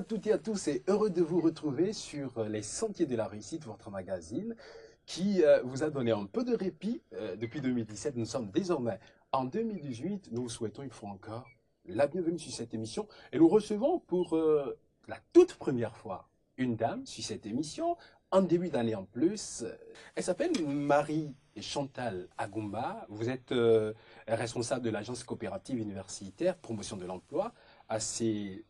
à toutes et à tous et heureux de vous retrouver sur les Sentiers de la Réussite, votre magazine qui vous a donné un peu de répit depuis 2017. Nous sommes désormais en 2018. Nous vous souhaitons une fois encore la bienvenue sur cette émission et nous recevons pour la toute première fois une dame sur cette émission, en début d'année en plus. Elle s'appelle Marie Chantal Agumba. Vous êtes responsable de l'agence coopérative universitaire promotion de l'emploi, ACUPE,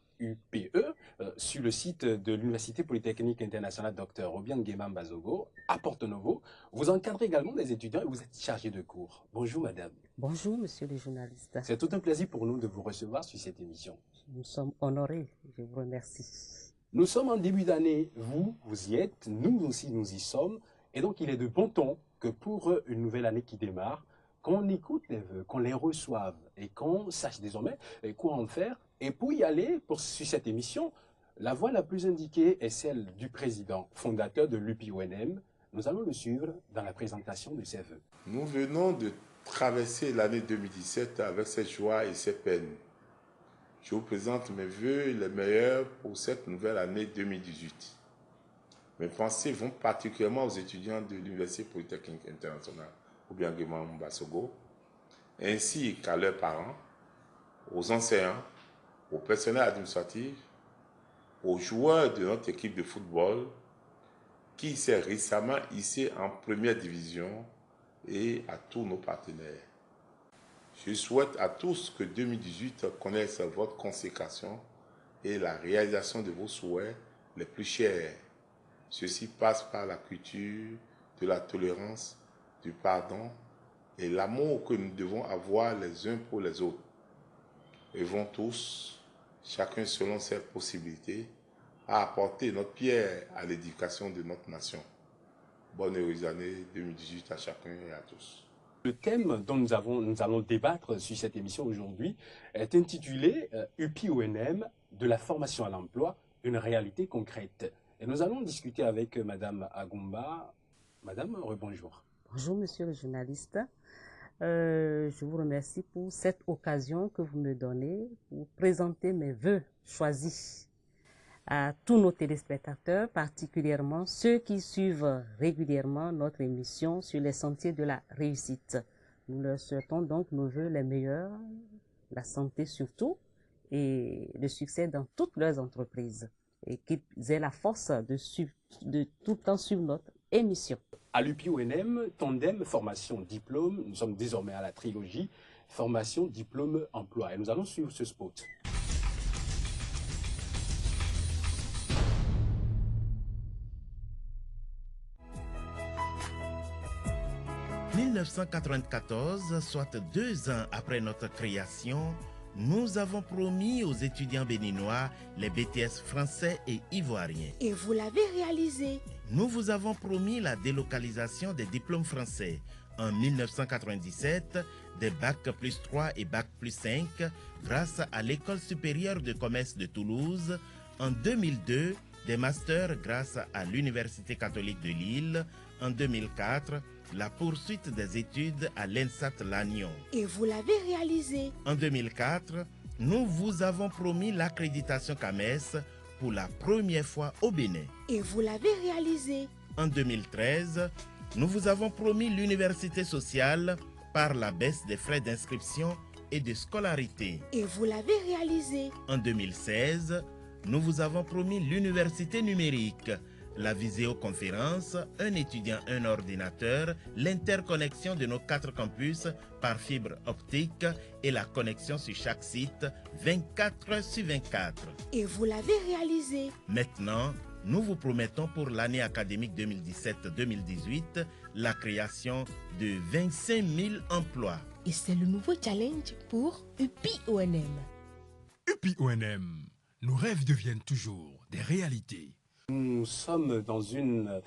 sur le site de l'Université Polytechnique Internationale Dr Obiang Bazogo, à Porto Novo. Vous encadrez également des étudiants et vous êtes chargé de cours. Bonjour madame. Bonjour monsieur le journaliste. C'est tout un plaisir pour nous de vous recevoir sur cette émission. Nous sommes honorés, je vous remercie. Nous sommes en début d'année, vous y êtes, nous aussi nous y sommes, et donc il est de bon ton que pour une nouvelle année qui démarre, qu'on écoute les vœux, qu'on les reçoive et qu'on sache désormais quoi en faire. Et pour y aller, sur cette émission, la voie la plus indiquée est celle du président fondateur de l'UPIONM. Nous allons le suivre dans la présentation de ses vœux. Nous venons de traverser l'année 2017 avec ses joies et ses peines. Je vous présente mes vœux les meilleurs pour cette nouvelle année 2018. Mes pensées vont particulièrement aux étudiants de l'Université Polytechnique Internationale Obiang Bazogo, ainsi qu'à leurs parents, aux enseignants, au personnel administratif, aux joueurs de notre équipe de football qui s'est récemment hissé en première division et à tous nos partenaires. Je souhaite à tous que 2018 connaisse votre consécration et la réalisation de vos souhaits les plus chers. Ceci passe par la culture de la tolérance, du pardon et l'amour que nous devons avoir les uns pour les autres. Œuvrons tous, chacun selon ses possibilités, à apporter notre pierre à l'éducation de notre nation. Bonne et heureuse année 2018 à chacun et à tous. Le thème dont nous allons débattre sur cette émission aujourd'hui est intitulé UPIONM, de la formation à l'emploi, une réalité concrète. Et nous allons discuter avec Madame Agumba. Madame, rebonjour. Bonjour monsieur le journaliste. Je vous remercie pour cette occasion que vous me donnez pour présenter mes vœux choisis à tous nos téléspectateurs, particulièrement ceux qui suivent régulièrement notre émission sur les sentiers de la réussite. Nous leur souhaitons donc nos vœux les meilleurs, la santé surtout, et le succès dans toutes leurs entreprises. Et qu'ils aient la force de tout le temps suivre notre émission. À l'UPIONM, Tandem, formation, diplôme, nous sommes désormais à la trilogie, formation, diplôme, emploi. Et nous allons suivre ce spot. En 1994, soit 2 ans après notre création, nous avons promis aux étudiants béninois les BTS français et ivoiriens. Et vous l'avez réalisé. Nous vous avons promis la délocalisation des diplômes français. En 1997, des Bac plus 3 et Bac plus 5 grâce à l'École supérieure de commerce de Toulouse. En 2002, des masters grâce à l'Université catholique de Lille. En 2004, la poursuite des études à l'ENSAT Lannion. Et vous l'avez réalisé. En 2004, nous vous avons promis l'accréditation CAMES pour la première fois au Bénin. Et vous l'avez réalisé. En 2013, nous vous avons promis l'université sociale par la baisse des frais d'inscription et de scolarité. Et vous l'avez réalisé. En 2016, nous vous avons promis l'université numérique, la visioconférence, un étudiant, un ordinateur, l'interconnexion de nos 4 campus par fibre optique et la connexion sur chaque site 24 heures sur 24. Et vous l'avez réalisé. Maintenant, nous vous promettons pour l'année académique 2017-2018 la création de 25 000 emplois. Et c'est le nouveau challenge pour UPIONM. UPIONM, nos rêves deviennent toujours des réalités. Nous sommes dans une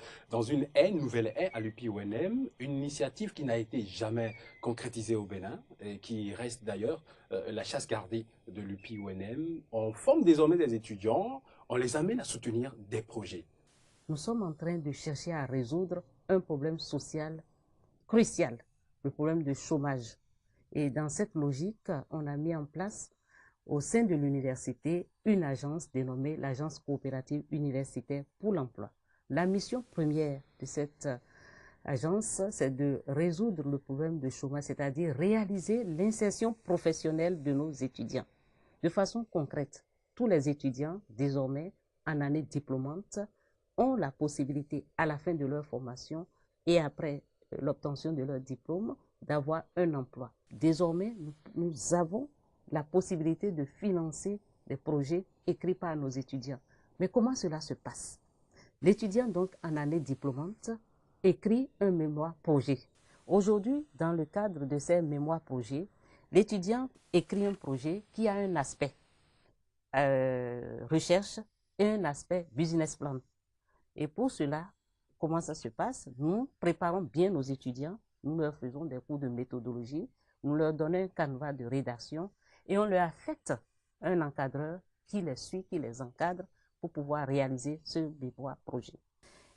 nouvelle ère à l'UPIONM, une initiative qui n'a été jamais concrétisée au Bénin et qui reste d'ailleurs la chasse gardée de l'UPIONM. On forme désormais des étudiants, on les amène à soutenir des projets. Nous sommes en train de chercher à résoudre un problème social crucial, le problème du chômage. Et dans cette logique, on a mis en place au sein de l'université une agence dénommée l'Agence coopérative universitaire pour l'emploi. La mission première de cette agence, c'est de résoudre le problème de chômage, c'est-à-dire réaliser l'insertion professionnelle de nos étudiants. De façon concrète, tous les étudiants, désormais en année diplômante, ont la possibilité, à la fin de leur formation et après l'obtention de leur diplôme, d'avoir un emploi. Désormais, nous avons la possibilité de financer des projets écrits par nos étudiants. Mais comment cela se passe? L'étudiant, donc, en année diplômante, écrit un mémoire-projet. Aujourd'hui, dans le cadre de ces mémoires-projets, l'étudiant écrit un projet qui a un aspect recherche et un aspect business plan. Et pour cela, comment ça se passe? Nous préparons bien nos étudiants, nous leur faisons des cours de méthodologie, nous leur donnons un canevas de rédaction et on leur affecte un encadreur qui les suit, qui les encadre pour pouvoir réaliser ce mémoire-projet.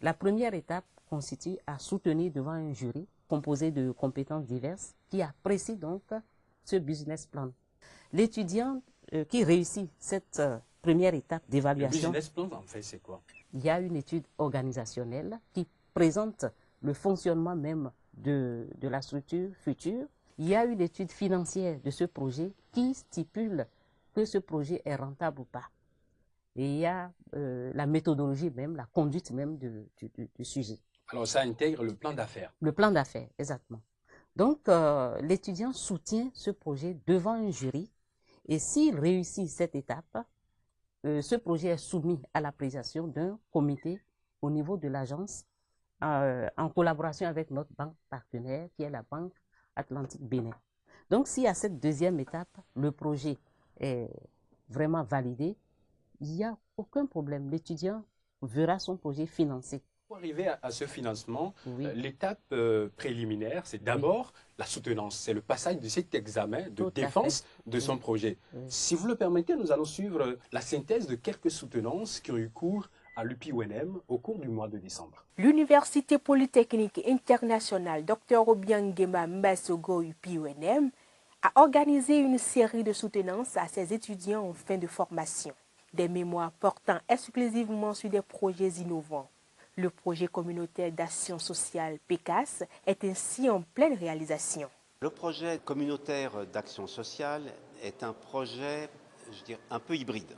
La première étape consiste à soutenir devant un jury composé de compétences diverses qui apprécie donc ce business plan. L'étudiant qui réussit cette première étape d'évaluation. Le business plan, en fait, c'est quoi? Il y a une étude organisationnelle qui présente le fonctionnement même de la structure future. Il y a une étude financière de ce projet qui stipule que ce projet est rentable ou pas. Et il y a la méthodologie même, la conduite même du sujet. Alors, ça intègre le plan d'affaires. Le plan d'affaires, exactement. Donc, l'étudiant soutient ce projet devant un jury et s'il réussit cette étape, ce projet est soumis à l'appréciation d'un comité au niveau de l'agence en collaboration avec notre banque partenaire qui est la Banque Atlantique Bénin. Donc, si à cette deuxième étape, le projet est vraiment validé, il n'y a aucun problème. L'étudiant verra son projet financé. Pour arriver à ce financement, Oui. L'étape préliminaire, c'est d'abord la soutenance. C'est le passage de cet examen de Tout à défense fait. de son Oui. projet. Oui. Si vous le permettez, nous allons suivre la synthèse de quelques soutenances qui ont eu cours à l'UPI-UNM au cours du mois de décembre. L'Université polytechnique internationale Dr Obiangema Mbasogo UPI-UNM a organisé une série de soutenances à ses étudiants en fin de formation. Des mémoires portant exclusivement sur des projets innovants. Le projet communautaire d'action sociale PECAS est ainsi en pleine réalisation. Le projet communautaire d'action sociale est un projet, je dirais, un peu hybride.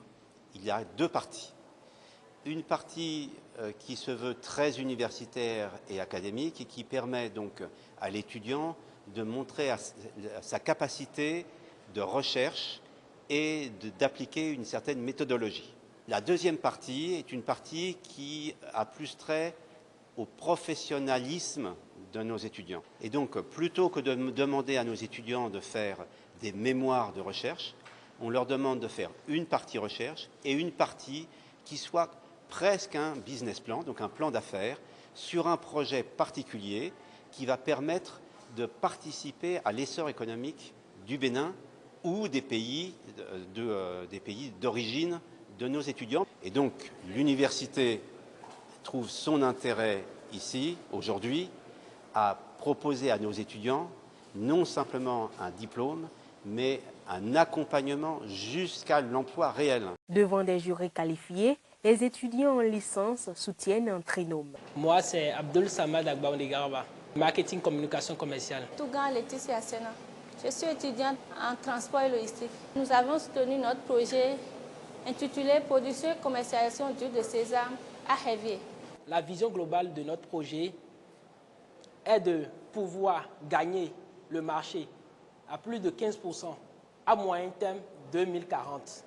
Il y a deux parties. Une partie qui se veut très universitaire et académique et qui permet donc à l'étudiant de montrer sa capacité de recherche et d'appliquer une certaine méthodologie. La deuxième partie est une partie qui a plus trait au professionnalisme de nos étudiants. Et donc, plutôt que de demander à nos étudiants de faire des mémoires de recherche, on leur demande de faire une partie recherche et une partie qui soit presque un business plan, donc un plan d'affaires, sur un projet particulier qui va permettre de participer à l'essor économique du Bénin ou des pays d'origine de nos étudiants. Et donc, l'université trouve son intérêt ici, aujourd'hui, à proposer à nos étudiants non simplement un diplôme, mais un accompagnement jusqu'à l'emploi réel. Devant des jurys qualifiés, les étudiants en licence soutiennent un trinôme. Moi, c'est Abdul Samad Agbaondegarba, marketing communication commerciale. Tougan Laetitia Assena. Je suis étudiante en transport et logistique. Nous avons soutenu notre projet intitulé Production et commercialisation d'huile de sésame à Révier. La vision globale de notre projet est de pouvoir gagner le marché à plus de 15% à moyen terme 2040.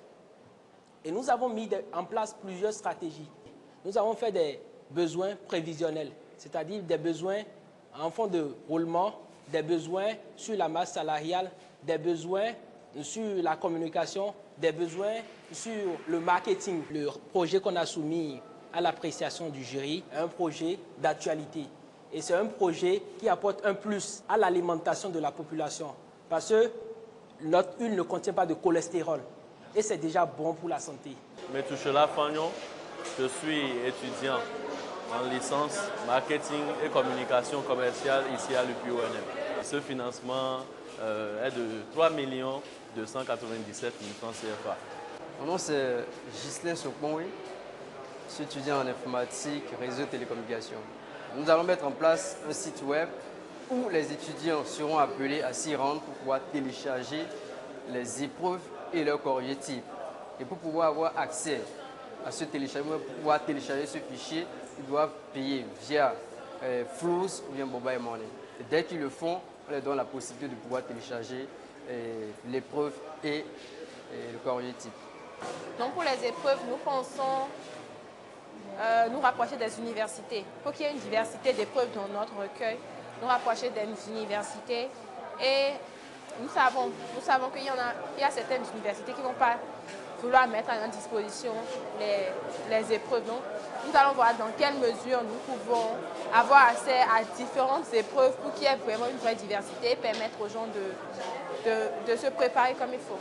Et nous avons mis en place plusieurs stratégies. Nous avons fait des besoins prévisionnels, c'est-à-dire des besoins en fonds de roulement, des besoins sur la masse salariale, des besoins sur la communication, des besoins sur le marketing. Le projet qu'on a soumis à l'appréciation du jury est un projet d'actualité. Et c'est un projet qui apporte un plus à l'alimentation de la population. Parce que notre huile ne contient pas de cholestérol. Et c'est déjà bon pour la santé. Metouchola Fagnon, je suis étudiant en licence marketing et communication commerciale ici à l'UPI-UNM. Ce financement est de 3 297 000 francs CFA. Mon nom c'est Ghislain Sokponwe, je suis étudiant en informatique, réseau et télécommunications. Nous allons mettre en place un site web où les étudiants seront appelés à s'y rendre pour pouvoir télécharger les épreuves et leurs courriers type. Et pour pouvoir avoir accès à ce téléchargement, pour pouvoir télécharger ce fichier, ils doivent payer via Flows ou bien Mobile Money. Et dès qu'ils le font, on leur donne la possibilité de pouvoir télécharger l'épreuve et le courrier type. Donc pour les épreuves, nous pensons nous rapprocher des universités. Pour qu'il y ait une diversité d'épreuves dans notre recueil, nous rapprocher des universités. Et nous savons qu'il y a certaines universités qui ne vont pas vouloir mettre à notre disposition les épreuves. Donc, nous allons voir dans quelle mesure nous pouvons avoir accès à différentes épreuves pour qu'il y ait vraiment une vraie diversité et permettre aux gens de se préparer comme il faut.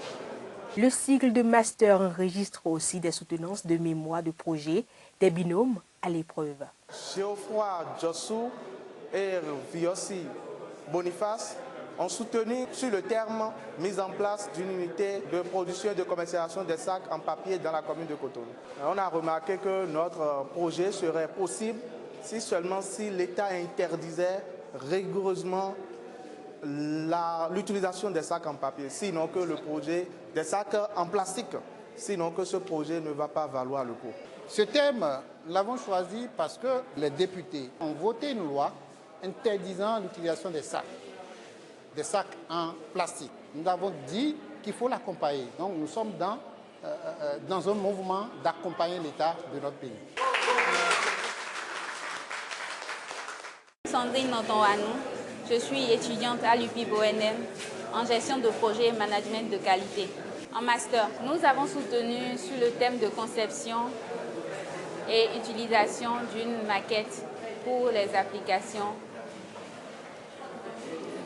Le cycle de master enregistre aussi des soutenances de mémoire de projet, des binômes à l'épreuve. Geoffroy Jossou et Viossi Boniface ont soutenu sur le terme mise en place d'une unité de production et de commercialisation des sacs en papier dans la commune de Cotonou. On a remarqué que notre projet serait possible si seulement si l'État interdisait rigoureusement l'utilisation des sacs en papier, sinon que le projet des sacs en plastique, sinon que ce projet ne va pas valoir le coup. Ce thème, nous l'avons choisi parce que les députés ont voté une loi interdisant l'utilisation des sacs en plastique. Nous avons dit qu'il faut l'accompagner. Donc nous sommes dans un mouvement d'accompagner l'État de notre pays. Sandrine Notonwanou, je suis étudiante à l'UPIB-ONM en gestion de projet et management de qualité. En master, nous avons soutenu sur le thème de conception et utilisation d'une maquette pour les applications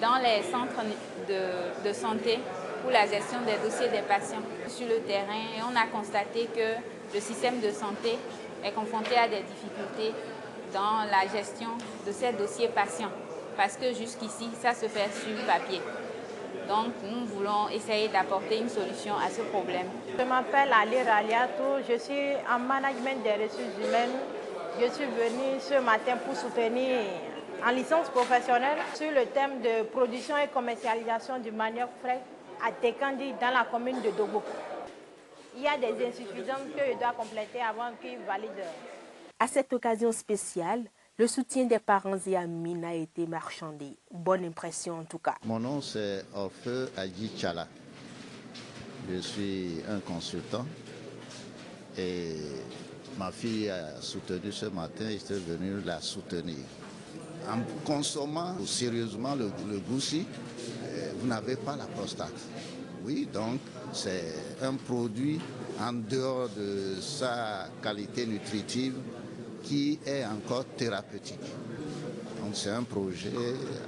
dans les centres de santé pour la gestion des dossiers des patients sur le terrain. Et on a constaté que le système de santé est confronté à des difficultés dans la gestion de ces dossiers patients parce que jusqu'ici, ça se fait sur papier. Donc, nous voulons essayer d'apporter une solution à ce problème. Je m'appelle Ali Raliatou, je suis en management des ressources humaines. Je suis venue ce matin pour soutenir en licence professionnelle sur le thème de production et commercialisation du manioc frais à Tekandi dans la commune de Dogo. Il y a des insuffisances que je dois compléter avant qu'ils valident. À cette occasion spéciale, le soutien des parents et amis a été marchandé. Bonne impression en tout cas. Mon nom c'est Orfeu Adji Tchala. Je suis un consultant et ma fille a soutenu ce matin et j'étais venu la soutenir. En consommant sérieusement le goussi, vous n'avez pas la prostate. Oui, donc c'est un produit en dehors de sa qualité nutritive qui est encore thérapeutique. Donc c'est un projet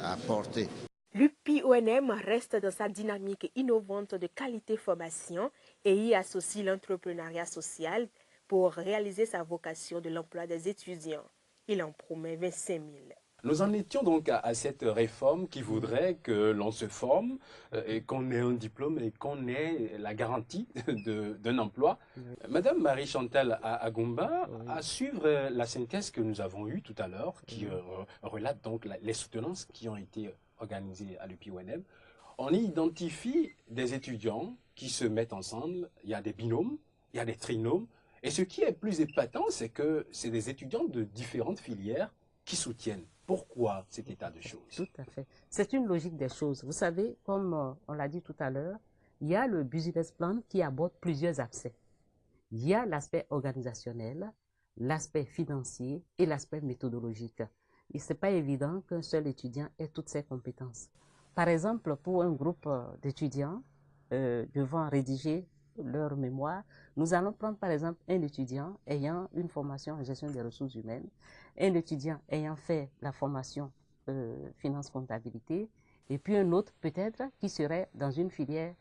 à porter. L'UPI-ONM reste dans sa dynamique innovante de qualité formation et y associe l'entrepreneuriat social pour réaliser sa vocation de l'emploi des étudiants. Il en promet 25 000. Nous en étions donc à cette réforme qui voudrait que l'on se forme, et qu'on ait un diplôme et qu'on ait la garantie d'un emploi. Oui. Madame Marie-Chantal Agumba, oui, à suivre la synthèse que nous avons eue tout à l'heure, qui relate donc les soutenances qui ont été organisées à l'UPI-ONM, on y identifie des étudiants qui se mettent ensemble, il y a des binômes, il y a des trinômes, et ce qui est plus épatant, c'est que c'est des étudiants de différentes filières qui soutiennent. Pourquoi cet état de choses? Tout à fait. C'est une logique des choses. Vous savez, comme on l'a dit tout à l'heure, il y a le business plan qui aborde plusieurs aspects. Il y a l'aspect organisationnel, l'aspect financier et l'aspect méthodologique. Et ce n'est pas évident qu'un seul étudiant ait toutes ces compétences. Par exemple, pour un groupe d'étudiants devant rédiger leur mémoire, nous allons prendre par exemple un étudiant ayant une formation en gestion des ressources humaines, un étudiant ayant fait la formation finance-comptabilité, et puis un autre peut-être qui serait dans une filière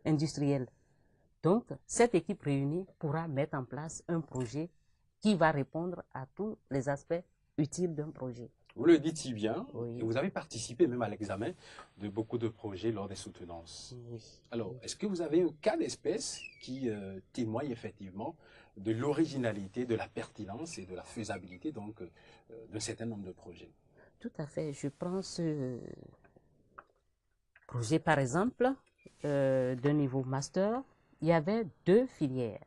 industrielle. Donc, cette équipe réunie pourra mettre en place un projet qui va répondre à tous les aspects utiles d'un projet. Vous le dites si bien, Oui. et vous avez participé même à l'examen de beaucoup de projets lors des soutenances. Oui. Alors, est-ce que vous avez un cas d'espèce qui témoigne effectivement de l'originalité, de la pertinence et de la faisabilité donc d'un certain nombre de projets? Tout à fait. Je prends ce projet, par exemple, de niveau master. Il y avait 2 filières.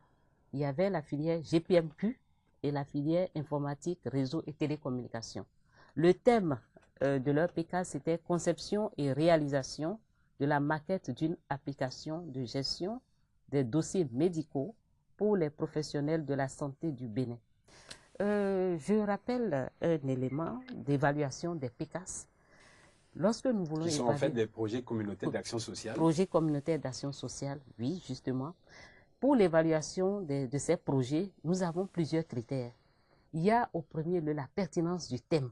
Il y avait la filière GPMQ et la filière informatique, réseau et télécommunications. Le thème de leur PK, c'était conception et réalisation de la maquette d'une application de gestion des dossiers médicaux pour les professionnels de la santé du Bénin. Je rappelle un élément d'évaluation des PKs. Lorsque nous voulons qui sont en fait des projets communautaires d'action sociale. Projets communautaires d'action sociale, oui, justement. Pour l'évaluation de ces projets, nous avons plusieurs critères. Il y a au premier lieu la pertinence du thème.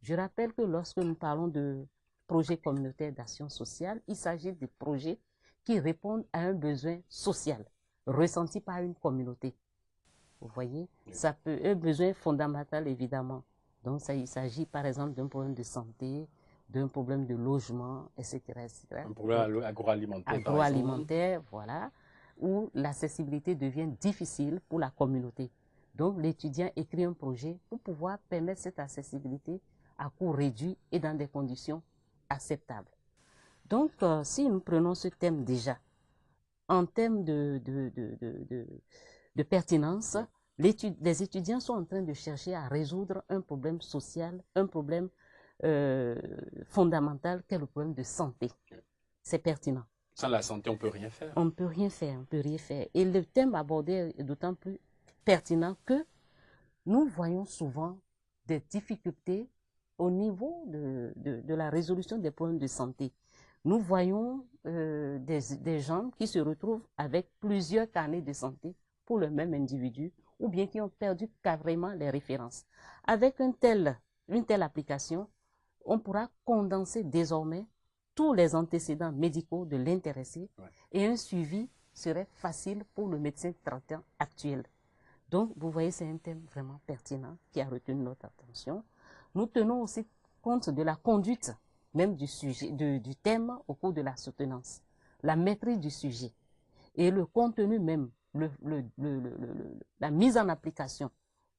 Je rappelle que lorsque nous parlons de projets communautaires d'action sociale, il s'agit de projets qui répondent à un besoin social ressenti par une communauté. Vous voyez, ça peut être un besoin fondamental, évidemment. Donc, il s'agit par exemple d'un problème de santé, d'un problème de logement, etc. etc. Un problème agroalimentaire. Agroalimentaire, voilà, où l'accessibilité devient difficile pour la communauté. Donc, l'étudiant écrit un projet pour pouvoir permettre cette accessibilité à coût réduit et dans des conditions acceptables. Donc, si nous prenons ce thème déjà, en termes de pertinence, les étudiants sont en train de chercher à résoudre un problème social, un problème fondamental qu'est le problème de santé. C'est pertinent. Sans la santé, on ne peut rien faire. On ne peut rien faire, on ne peut rien faire. Et le thème abordé est d'autant plus pertinent que nous voyons souvent des difficultés au niveau de la résolution des problèmes de santé. Nous voyons des gens qui se retrouvent avec plusieurs carnets de santé pour le même individu ou bien qui ont perdu carrément les références. Avec une telle application, on pourra condenser désormais tous les antécédents médicaux de l'intéressé et un suivi serait facile pour le médecin traitant actuel. Donc, vous voyez, c'est un thème vraiment pertinent qui a retenu notre attention. Nous tenons aussi compte de la conduite même du sujet, du thème au cours de la soutenance, la maîtrise du sujet et le contenu même, la mise en application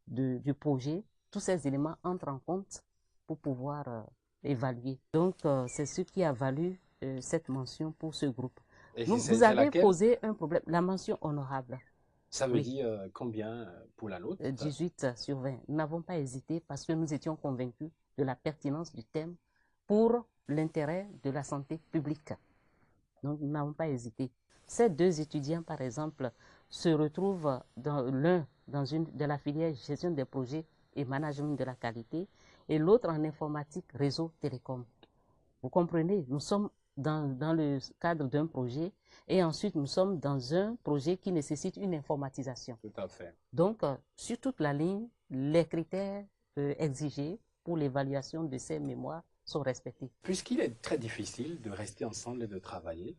du projet. Tous ces éléments entrent en compte pour pouvoir évaluer. Donc, c'est ce qui a valu cette mention pour ce groupe. Vous avez posé un problème, la mention honorable. Ça veut dire combien pour la nôtre? 18 sur 20. Nous n'avons pas hésité parce que nous étions convaincus de la pertinence du thème pour l'intérêt de la santé publique. Donc, nous n'avons pas hésité. Ces 2 étudiants, par exemple, se retrouvent l'un dans une de la filière gestion des projets et management de la qualité et l'autre en informatique réseau télécom. Vous comprenez, nous sommes dans le cadre d'un projet et ensuite nous sommes dans un projet qui nécessite une informatisation. Tout à fait. Donc, sur toute la ligne, les critères exigés pour l'évaluation de ces mémoires sont respectés. Puisqu'il est très difficile de rester ensemble et de travailler,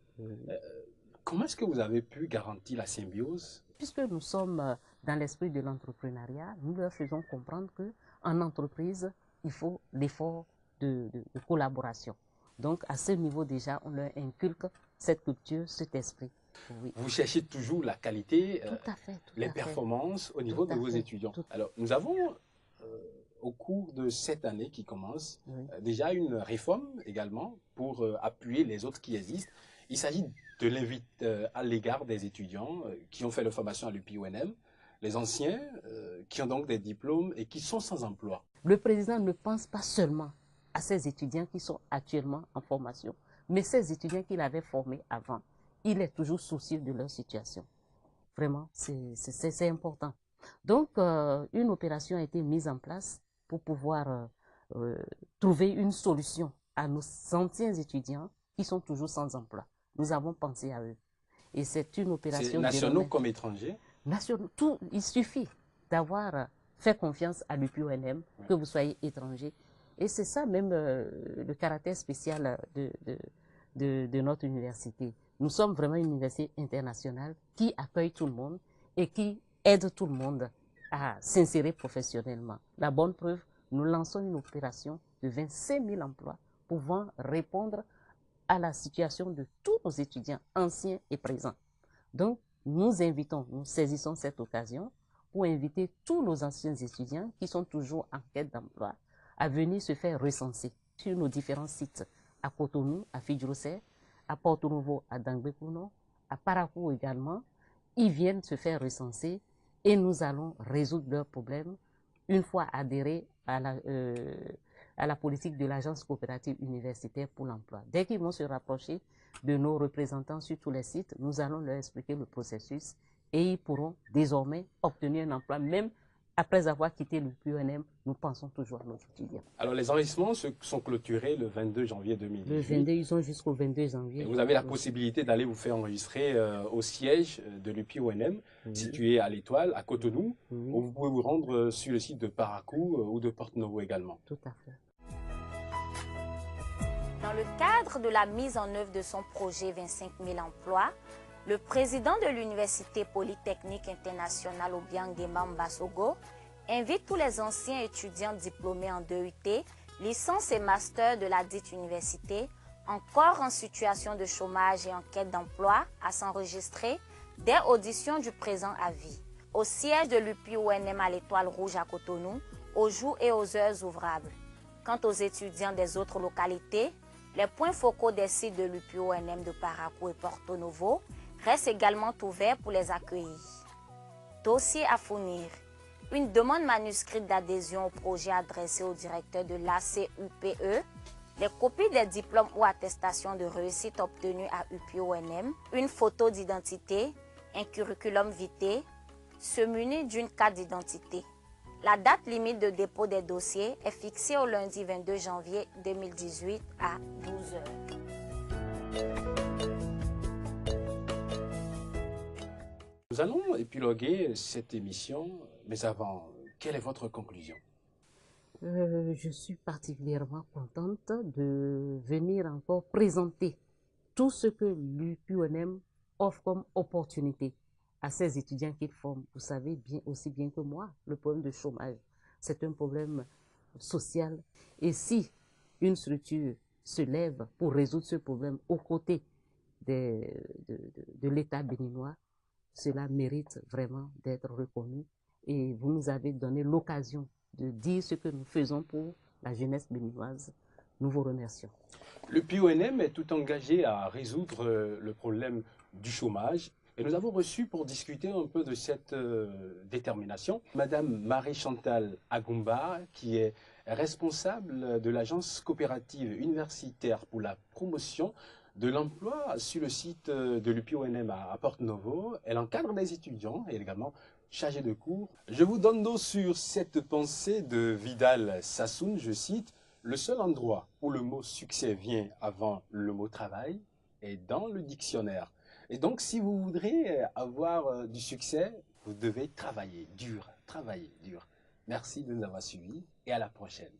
comment est-ce que vous avez pu garantir la symbiose? Puisque nous sommes dans l'esprit de l'entrepreneuriat, nous leur faisons comprendre qu'en entreprise, il faut l'effort de collaboration. Donc, à ce niveau déjà, on leur inculque cette culture, cet esprit. Oui. Vous cherchez toujours la qualité, les tout performances au niveau de vos étudiants. Alors, nous avons, au cours de cette année qui commence, déjà une réforme également pour appuyer les autres qui existent. Il s'agit de l'invite à l'égard des étudiants qui ont fait leur formation à l'UPI-UNM, les anciens qui ont donc des diplômes et qui sont sans emploi. Le président ne pense pas seulement à ces étudiants qui sont actuellement en formation, mais ces étudiants qu'il avait formés avant. Il est toujours soucieux de leur situation. Vraiment, c'est important. Donc, une opération a été mise en place pour pouvoir trouver une solution à nos anciens étudiants qui sont toujours sans emploi. Nous avons pensé à eux. Et c'est une opération... Nationaux comme étrangers? Nationaux, tout, il suffit d'avoir fait confiance à l'UPI-UNM, que vous soyez étranger. Et c'est ça même le caractère spécial de notre université. Nous sommes vraiment une université internationale qui accueille tout le monde et qui aide tout le monde à s'insérer professionnellement. La bonne preuve, nous lançons une opération de 25 000 emplois pouvant répondre à la situation de tous nos étudiants, anciens et présents. Donc, nous saisissons cette occasion pour inviter tous nos anciens étudiants qui sont toujours en quête d'emploi à venir se faire recenser sur nos différents sites, à Cotonou, à Fidjrosset, à Porto Novo, à Dangbekuno, à Parakou également. Ils viennent se faire recenser et nous allons résoudre leurs problèmes une fois adhérés à la politique de l'Agence coopérative universitaire pour l'emploi. Dès qu'ils vont se rapprocher de nos représentants sur tous les sites, nous allons leur expliquer le processus et ils pourront désormais obtenir un emploi, même après avoir quitté le PUNM. Nous pensons toujours à nos étudiants. Alors, les enregistrements sont clôturés le 22 janvier 2018. Le 22, ils sont jusqu'au 22 janvier. Et vous avez la possibilité d'aller vous faire enregistrer au siège de l'UPONM, situé à l'Étoile, à Cotonou, où vous pouvez vous rendre sur le site de Parakou ou de Porto Novo également. Tout à fait. Dans le cadre de la mise en œuvre de son projet 25 000 emplois, le président de l'Université Polytechnique Internationale Obiang-Nguema Mbasogo invite tous les anciens étudiants diplômés en DUT, licence et master de la dite université, encore en situation de chômage et en quête d'emploi, à s'enregistrer dès audition du présent avis, au siège de l'UPONM à l'Étoile Rouge à Cotonou, aux jours et aux heures ouvrables. Quant aux étudiants des autres localités, les points focaux des sites de l'UPONM de Parakou et Porto Novo restent également ouverts pour les accueillir. Dossier à fournir. Une demande manuscrite d'adhésion au projet adressé au directeur de l'ACUPE, les copies des diplômes ou attestations de réussite obtenus à UPONM, une photo d'identité, un curriculum vitae, se munir d'une carte d'identité. La date limite de dépôt des dossiers est fixée au lundi 22 janvier 2018 à 12 h. Nous allons épiloguer cette émission, mais avant, quelle est votre conclusion? Je suis particulièrement contente de venir encore présenter tout ce que l'UPONM offre comme opportunité à ces étudiants qu'ils forment. Vous savez aussi bien que moi, le problème de chômage, c'est un problème social. Et si une structure se lève pour résoudre ce problème aux côtés de l'État béninois, cela mérite vraiment d'être reconnu. Et vous nous avez donné l'occasion de dire ce que nous faisons pour la jeunesse béninoise. Nous vous remercions. Le PUNM est tout engagé à résoudre le problème du chômage. Et nous avons reçu pour discuter un peu de cette détermination Madame Marie-Chantal Agumba, qui est responsable de l'Agence coopérative universitaire pour la promotion de l'emploi sur le site de l'UPONM à Porto Novo. Elle encadre des étudiants et également chargée de cours. Je vous donne donc sur cette pensée de Vidal Sassoon, je cite, « Le seul endroit où le mot succès vient avant le mot travail est dans le dictionnaire ». Et donc, si vous voudrez avoir du succès, vous devez travailler dur, travailler dur. Merci de nous avoir suivis et à la prochaine.